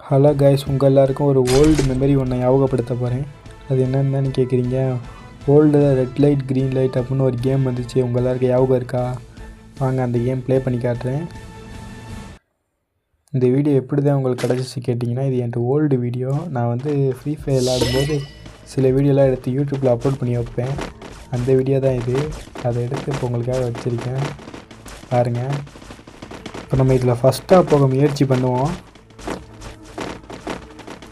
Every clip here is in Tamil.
ஹலோ கைஸ், உங்கள் எல்லாருக்கும் ஒரு ஓல்டு மெமரி ஒன்று ஞாபகப்படுத்த போகிறேன். அது என்னென்னு கேட்குறீங்க? Old red light green light அப்படின்னு ஒரு கேம் வந்துச்சு. உங்கள் எல்லாருக்கும் ஞாபகம் இருக்கா? வாங்க அந்த கேம் ப்ளே பண்ணி காட்டுறேன். இந்த வீடியோ எப்படி தான் உங்களுக்கு கிடச்சிச்சு கேட்டிங்கன்னா, இது என்கிட்ட ஓல்டு வீடியோ. நான் ஃப்ரீ ஃபயர் விளாடும்போது சில வீடியோலாம் எடுத்து யூடியூப்பில் அப்லோட் பண்ணி வைப்பேன். அந்த வீடியோ தான் இது. அதை எடுத்து இப்போ உங்களுக்காக வச்சுருக்கேன் பாருங்கள். இப்போ நம்ம இதில் ஃபஸ்ட்டாக போக முயற்சி பண்ணுவோம்.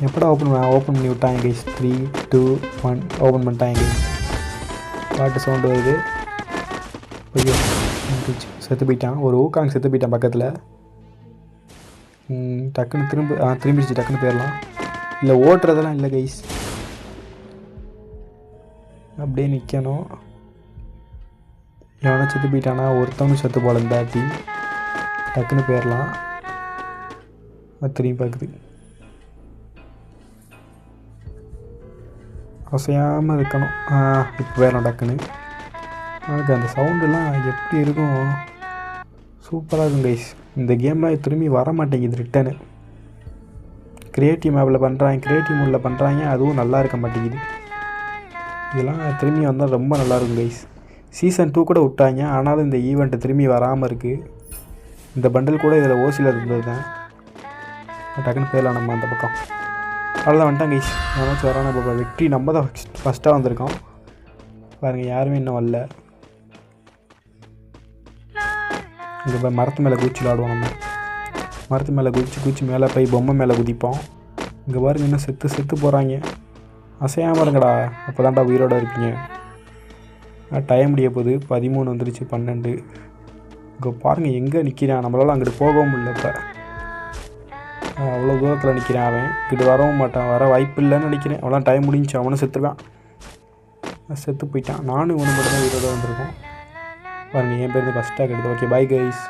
எப்படா ஓப்பன் பண்ணி விட்டாங்க கைஸ். 3, 2, 1 ஓப்பன் பண்ணிட்டாங்க கைஸ். பாட்டு சவுண்டு வருது. ஐயோ செத்து போயிட்டான். ஒரு ஊக்காங்க செத்து போயிட்டான் பக்கத்தில். டக்குன்னு திரும்பிடுச்சு. டக்குன்னு போயிடலாம். இல்லை ஓட்டுறதெல்லாம் இல்லை கைஸ், அப்படியே நிற்கணும். எவனா செத்து போயிட்டானா? ஒருத்தவங்க செத்து போல தாட்டி. டக்குன்னு போயிடலாம். திரும்பி பார்க்குது. அசையாமல் இருக்கணும். இப்போ வேணும் டக்குன்னு. அதுக்கு அந்த சவுண்டெல்லாம் எப்படி இருக்கும்? சூப்பராக இருக்கும் கைஸ். இந்த கேம்லாம் திரும்பி வர மாட்டேங்குது ரிட்டனு. க்ரியேட்டிவ் மேப்பில் பண்ணுறாங்க, க்ரியேட்டிவ் மோடில் பண்ணுறாங்க, அதுவும் நல்லா இருக்க மாட்டேங்குது. இதெல்லாம் திரும்பி வந்தால் ரொம்ப நல்லாயிருக்கும் கைஸ். சீசன் 2 கூட விட்டாங்க, ஆனாலும் இந்த ஈவெண்ட்டு திரும்பி வராமல் இருக்குது. இந்த பண்டில் கூட இதில் ஓசியில் இருந்தது தான். டக்குன்னு போயிடலாம் நம்ம அந்த பக்கம். அவ்வளோதான் வந்துட்டான் கைஸ். ஏன்னாச்சும் வரான பாப்பா. வெற்றி நம்ம தான் ஃபஸ்ட்டாக வந்திருக்கோம் பாருங்கள். யாருமே இன்னும் வரல. இங்கே போய் மரத்து மேலே குதிச்சு விளாடுவோம். நம்ம மரத்து மேலே குதிச்சு மேலே போய் பொம்மை மேலே குதிப்போம். இங்கே பாருங்க இன்னும் செத்து போகிறாங்க. அசையாமல் இருங்கடா, அப்போ தான்டா உயிரோடு இருப்பீங்க. டைம் முடிய போகுது. 13 வந்துருச்சு, 12. இங்கே பாருங்கள் எங்கே நிற்கிறான். நம்மளால் அங்கிட்டு போகவும் முடியல. இப்போ அவ்வளோ தூரத்தில் நிற்கிறான் அவன். இங்கிட்டு வரவும் மாட்டான், வர வாய்ப்பு இல்லைன்னு நினைக்கிறேன். அவ்வளோ டைம் முடிஞ்சு. அவனும் செத்துருக்கான். செத்து போயிட்டான். நானும் இவனு மட்டும் தான் உயிரோடு வந்திருக்கோம் பாருங்கள். என் பேர் ஃபஸ்ட்டாக கிடையாது. Okay, bye guys.